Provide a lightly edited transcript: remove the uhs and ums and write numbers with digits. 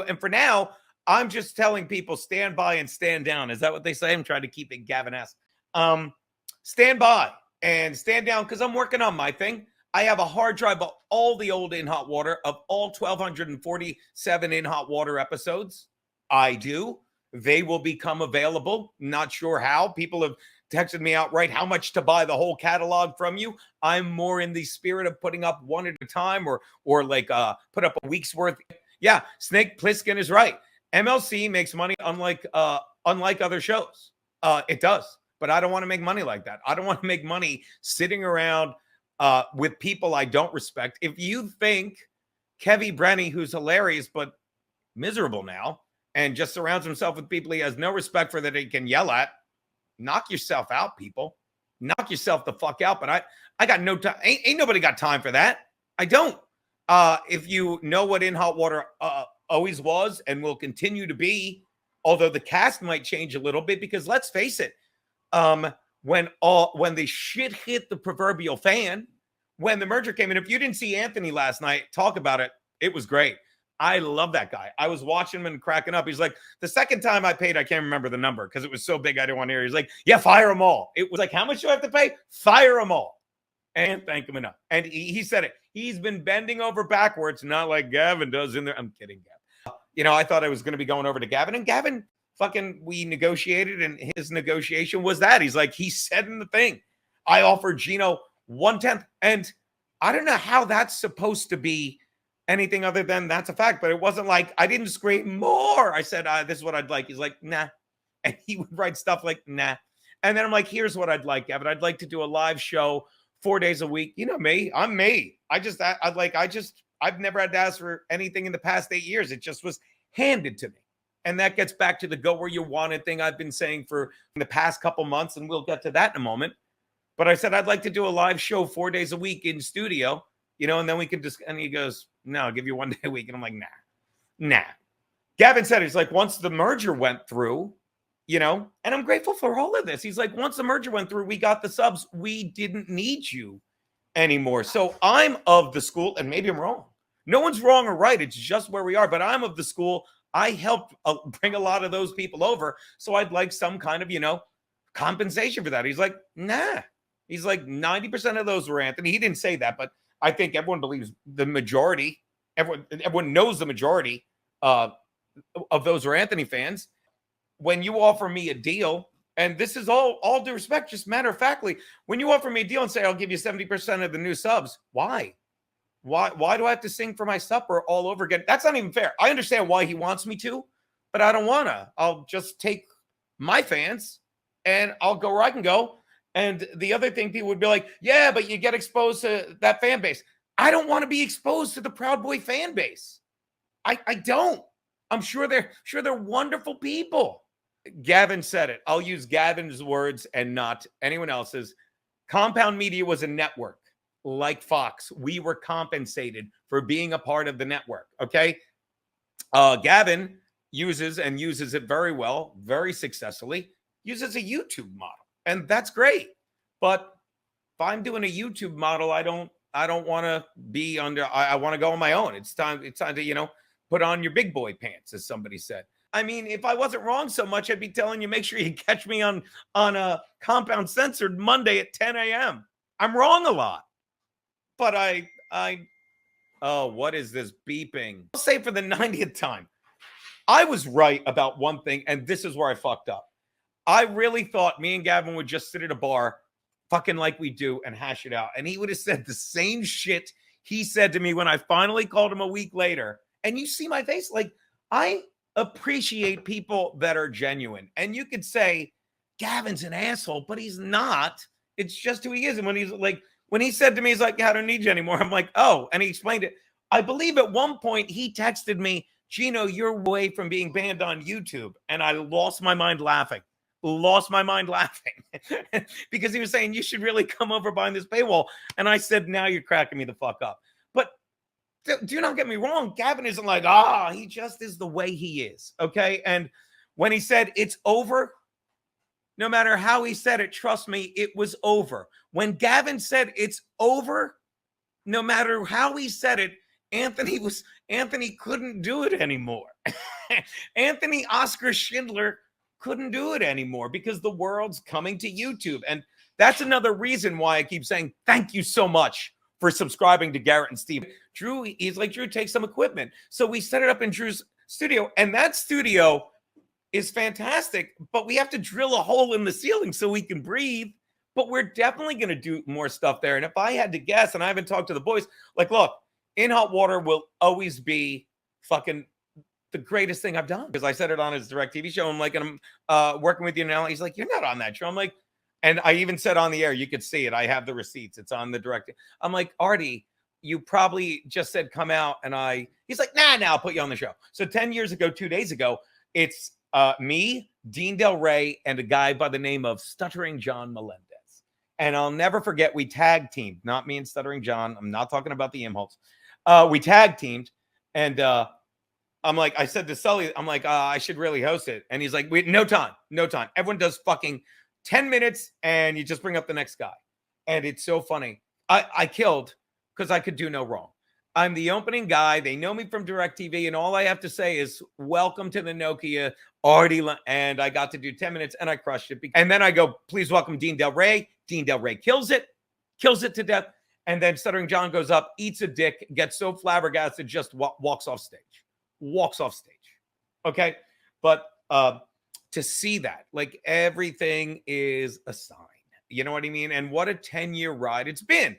And for now, I'm just telling people stand by and stand down. Is that what they say? I'm trying to keep it Gavin-esque. Stand by and stand down because I'm working on my thing. I have a hard drive of all the old In Hot Water, of all 1,247 In Hot Water episodes. I do. They will become available. Not sure how. People have texted me outright how much to buy the whole catalog from you. I'm more in the spirit of putting up one at a time, or like put up a week's worth. Yeah, Snake Plissken is right. MLC makes money unlike other shows. It does. But I don't want to make money like that. I don't want to make money sitting around with people I don't respect. If you think Kevy Brenny, who's hilarious but miserable now, and just surrounds himself with people he has no respect for that he can yell at, knock yourself out, people. Knock yourself the fuck out. But I got no time. Ain't nobody got time for that. I don't. If you know what In Hot Water always was and will continue to be, although the cast might change a little bit, because let's face it, when the shit hit the proverbial fan, when the merger came in, if you didn't see Anthony last night talk about it, it was great. I love that guy. I was watching him and cracking up. He's like, the second time I paid, I can't remember the number because it was so big I didn't want to hear. He's like, yeah, fire them all. It was like, how much do I have to pay? Fire them all. And thank him enough. And he said it. He's been bending over backwards, not like Gavin does in there. I'm kidding, Gavin. I thought I was going to be going over to Gavin. And Gavin, we negotiated, and his negotiation was that. He's like, he said in the thing, I offered Geno 1/10. And I don't know how that's supposed to be anything other than that's a fact, but it wasn't like I didn't scream more. I said, this is what I'd like. He's like, nah. And he would write stuff like, nah. And then I'm like, here's what I'd like, Gavin. I'd like to do a live show 4 days a week. You know me, I'm me. I've never had to ask for anything in the past 8 years. It just was handed to me. And that gets back to the go where you want it thing I've been saying for the past couple months. And we'll get to that in a moment. But I said, I'd like to do a live show 4 days a week in studio, and then we could just, and he goes, no, I'll give you 1 day a week. And I'm like, nah. Gavin said, he's like, once the merger went through, and I'm grateful for all of this. He's like, once the merger went through, we got the subs. We didn't need you anymore. So I'm of the school, and maybe I'm wrong. No one's wrong or right. It's just where we are. But I'm of the school. I helped bring a lot of those people over. So I'd like some kind of, compensation for that. He's like, nah. He's like, 90% of those were Anthony. He didn't say that, but I think everyone believes the majority. Everyone knows the majority of those are Anthony fans. When you offer me a deal, and this is all due respect, just matter of factly, when you offer me a deal and say, I'll give you 70% of the new subs, why? Why do I have to sing for my supper all over again? That's not even fair. I understand why he wants me to, but I don't want to. I'll just take my fans and I'll go where I can go. And the other thing, people would be like, yeah, but you get exposed to that fan base. I don't want to be exposed to the Proud Boy fan base. I don't. I'm sure they're wonderful people. Gavin said it. I'll use Gavin's words and not anyone else's. Compound Media was a network like Fox. We were compensated for being a part of the network. Okay. Gavin uses it very well, very successfully, uses a YouTube model. And that's great. But if I'm doing a YouTube model, I don't want to be under, I want to go on my own. It's time to, put on your big boy pants, as somebody said. I mean, if I wasn't wrong so much, I'd be telling you, make sure you catch me on a Compound Censored Monday at 10 a.m. I'm wrong a lot. But what is this beeping? I'll say for the 90th time, I was right about one thing, and this is where I fucked up. I really thought me and Gavin would just sit at a bar, fucking like we do, and hash it out. And he would have said the same shit he said to me when I finally called him a week later. And you see my face. Like, I appreciate people that are genuine. And you could say, Gavin's an asshole, but he's not. It's just who he is. And when he said to me, he's like, yeah, I don't need you anymore. I'm like, oh, and he explained it. I believe at one point he texted me, Geno, you're away from being banned on YouTube. And I lost my mind laughing. Because he was saying you should really come over behind this paywall. And I said, now you're cracking me the fuck up. But do not get me wrong. Gavin isn't like, he just is the way he is. Okay. And when he said it's over, no matter how he said it, trust me, it was over. When Gavin said it's over, no matter how he said it, Anthony couldn't do it anymore. Anthony Oscar Schindler couldn't do it anymore because the world's coming to YouTube. And that's another reason why I keep saying thank you so much for subscribing to Garrett and Steve. Drew, he's like, Drew, take some equipment. So we set it up in Drew's studio, and that studio is fantastic, but we have to drill a hole in the ceiling so we can breathe. But we're definitely going to do more stuff there. And if I had to guess, and I haven't talked to the boys, like, look, In Hot Water will always be fucking the greatest thing I've done, because I said it on his direct TV show. I'm like, and I'm working with you now. He's like, you're not on that show. I'm like, and I even said on the air, you could see it. I have the receipts. It's on the direct. I'm like, Artie, you probably just said come out, and he's like, nah, I'll put you on the show. So 10 years ago, 2 days ago, it's me, Dean Del Rey, and a guy by the name of Stuttering John Melendez. And I'll never forget, we tag teamed, not me and Stuttering John. I'm not talking about the Imholtz. We tag teamed, and I'm like, I said to Sully, I'm like, I should really host it. And he's like, wait, no time. Everyone does fucking 10 minutes, and you just bring up the next guy. And it's so funny. I killed because I could do no wrong. I'm the opening guy. They know me from DirecTV, and all I have to say is, welcome to the Nokia, Artie. And I got to do 10 minutes, and I crushed it. And then I go, please welcome Dean Del Rey. Dean Del Rey kills it to death. And then Stuttering John goes up, eats a dick, gets so flabbergasted, just walks off stage. Okay. But to see that, like, everything is a sign, you know what I mean? And what a 10-year ride it's been.